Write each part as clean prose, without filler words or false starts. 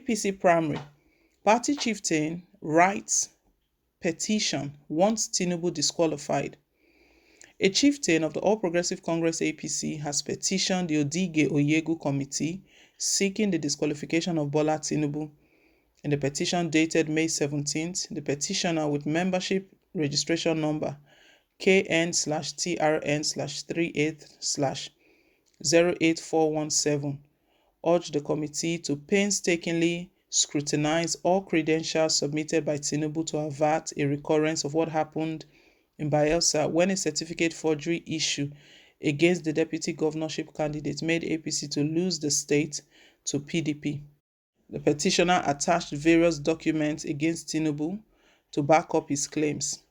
APC primary, party chieftain writes petition wants Tinubu disqualified. A chieftain of the All Progressive Congress APC has petitioned the Odige Oyegu Committee seeking the disqualification of Bola Tinubu. In the petition dated May 17th, the petitioner with membership registration number KN/TRN/38/08417 urged the committee to painstakingly scrutinize all credentials submitted by Tinubu to avert a recurrence of what happened in Bayelsa when a certificate forgery issue against the deputy governorship candidate made APC to lose the state to PDP. The petitioner attached various documents against Tinubu to back up his claims.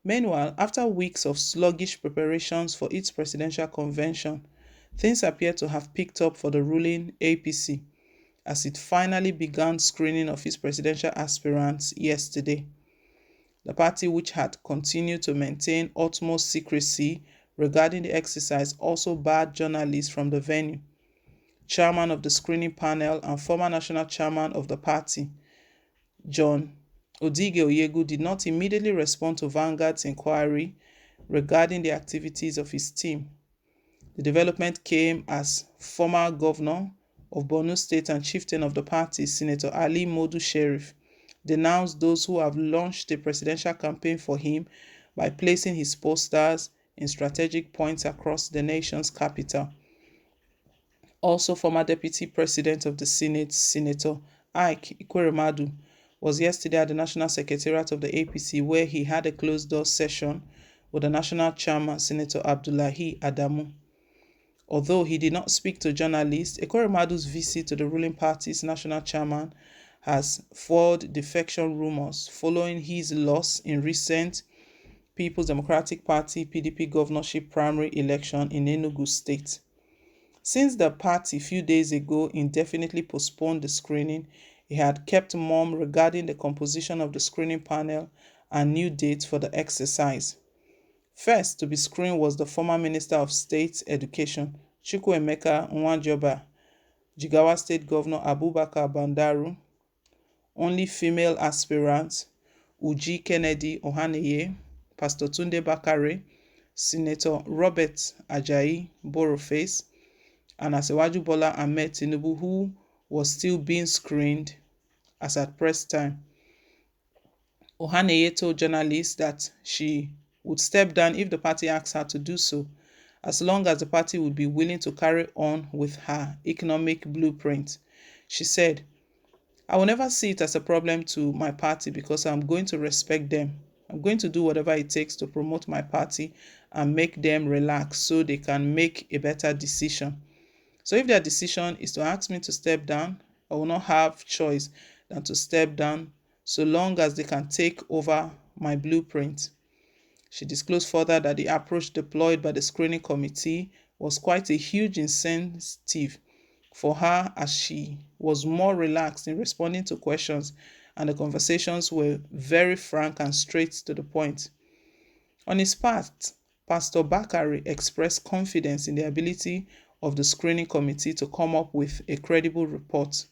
Meanwhile, after weeks of sluggish preparations for its presidential convention, things appear to have picked up for the ruling APC as it finally began screening of its presidential aspirants yesterday. The party, which had continued to maintain utmost secrecy regarding the exercise, also barred journalists from the venue. Chairman of the screening panel and former national chairman of the party, John Odige Oyegu, did not immediately respond to Vanguard's inquiry regarding the activities of his team. The development came as former governor of Borno State and chieftain of the party, Senator Ali Modu Sheriff, denounced those who have launched a presidential campaign for him by placing his posters in strategic points across the nation's capital. Also, former Deputy President of the Senate, Senator Ike Ikweremadu, was yesterday at the National Secretariat of the APC, where he had a closed-door session with the National Chairman, Senator Abdullahi Adamu. Although he did not speak to journalists, Ikweremadu's visit to the ruling party's National Chairman has fueled defection rumors following his loss in recent People's Democratic Party (PDP) governorship primary election in Enugu State. Since the party a few days ago indefinitely postponed the screening, it had kept mum regarding the composition of the screening panel and new dates for the exercise. First to be screened was the former Minister of State Education, Chukwuemeka Nwajoba, Jigawa State Governor Abubakar Bandaru, only female aspirants, Uji Kennedy Ohaneye, Pastor Tunde Bakare, Senator Robert Ajayi Boroface, and Asiwaju Bola Ahmed Tinubu, who was still being screened as at press time. Ohaneye told journalists that she would step down if the party asked her to do so, as long as the party would be willing to carry on with her economic blueprint. She said, "I will never see it as a problem to my party because I'm going to respect them. I'm going to do whatever it takes to promote my party and make them relax so they can make a better decision. So if their decision is to ask me to step down, I will not have choice than to step down so long as they can take over my blueprint." She disclosed further that the approach deployed by the screening committee was quite a huge incentive for her, as she was more relaxed in responding to questions and the conversations were very frank and straight to the point. On his part, Pastor Bakare expressed confidence in the ability of the screening committee to come up with a credible report.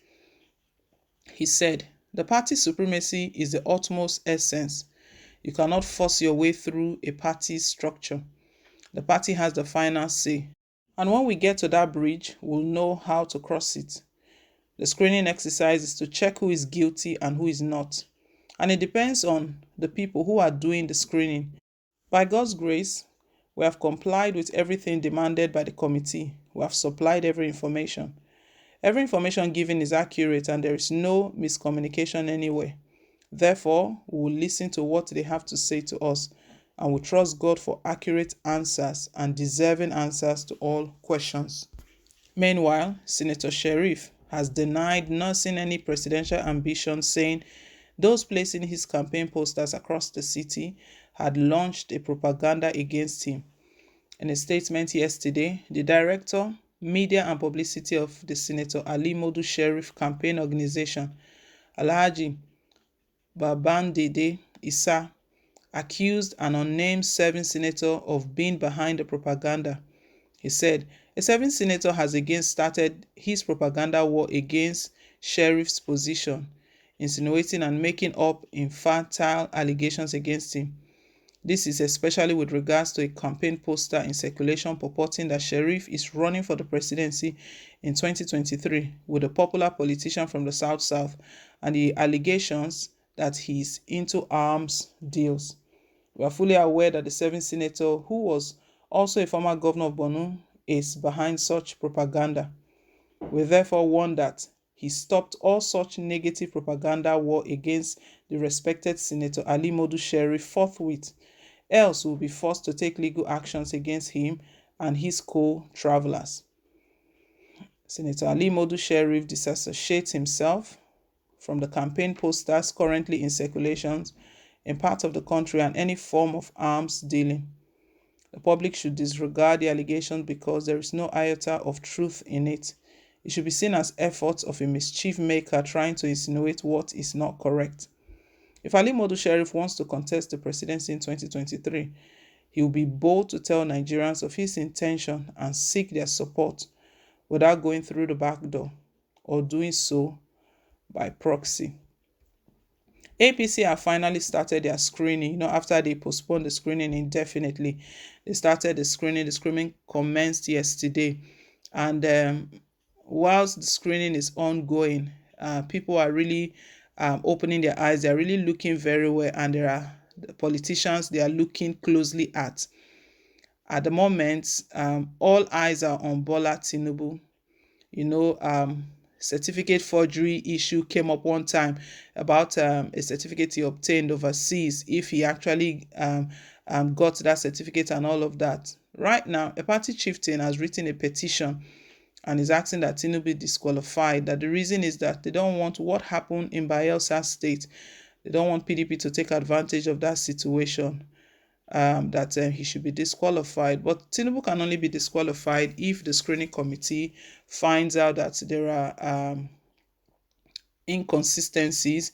He said, "The party supremacy is the utmost essence. You cannot force your way through a party structure. The party has the final say. And when we get to that bridge, we'll know how to cross it. The screening exercise is to check who is guilty and who is not. And it depends on the people who are doing the screening. By God's grace, we have complied with everything demanded by the committee. We have supplied every information. Every information given is accurate and there is no miscommunication anywhere. Therefore, we will listen to what they have to say to us and we trust God for accurate answers and deserving answers to all questions." Meanwhile, Senator Sheriff has denied nursing any presidential ambition, saying those placing his campaign posters across the city had launched a propaganda against him. In a statement yesterday, the director, media and publicity of the Senator Ali Modu Sheriff campaign organization, Alhaji Babandede Issa, accused an unnamed serving senator of being behind the propaganda. He said, "A serving senator has again started his propaganda war against sheriff's position, insinuating and making up infantile allegations against him. This is especially with regards to a campaign poster in circulation purporting that Sheriff is running for the presidency in 2023 with a popular politician from the South and the allegations that he's into arms deals. We are fully aware that the serving senator, who was also a former governor of Borno, is behind such propaganda. We therefore warn that he stopped all such negative propaganda war against the respected Senator Ali Modu Sheriff forthwith, else will be forced to take legal actions against him and his co-travelers. Senator Ali Modu Sheriff disassociates himself from the campaign posters currently in circulation in parts of the country and any form of arms dealing. The public should disregard the allegations because there is no iota of truth in it. It should be seen as efforts of a mischief maker trying to insinuate what is not correct. If Ali Modu Sheriff wants to contest the presidency in 2023, he will be bold to tell Nigerians of his intention and seek their support without going through the back door or doing so by proxy. APC have finally started their screening. After they postponed the screening indefinitely, they started the screening. The screening commenced yesterday. And whilst the screening is ongoing, people are really opening their eyes. They're really looking very well. And there are the politicians they are looking closely at. At the moment, all eyes are on Bola Tinubu. Certificate forgery issue came up one time about a certificate he obtained overseas, if he actually got that certificate and all of that. Right now, a party chieftain has written a petition and is asking that Tinubu be disqualified. That the reason is that they don't want what happened in Bayelsa State. They don't want PDP to take advantage of that situation. That he should be disqualified. But Tinubu can only be disqualified if the screening committee finds out that there are inconsistencies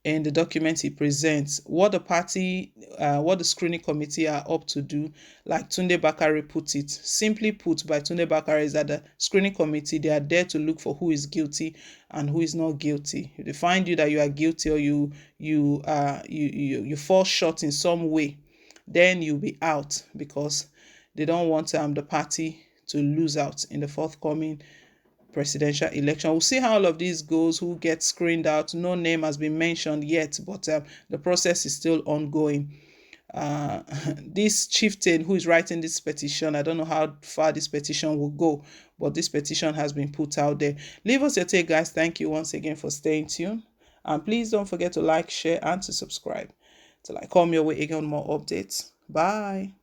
in the document he presents. What the screening committee are up to do, like Tunde Bakare put it, simply put by Tunde Bakare, is that the screening committee, they are there to look for who is guilty and who is not guilty. If they find you that you are guilty or you fall short in some way, then you'll be out, because they don't want the party to lose out in the forthcoming presidential election. We'll see how all of this goes, who gets screened out. No name has been mentioned yet, but the process is still ongoing. This chieftain who is writing this petition, I don't know how far this petition will go, but this petition has been put out there. Leave us your take, guys. Thank you once again for staying tuned. And please don't forget to like, share, and to subscribe till I come your way again with more updates. Bye.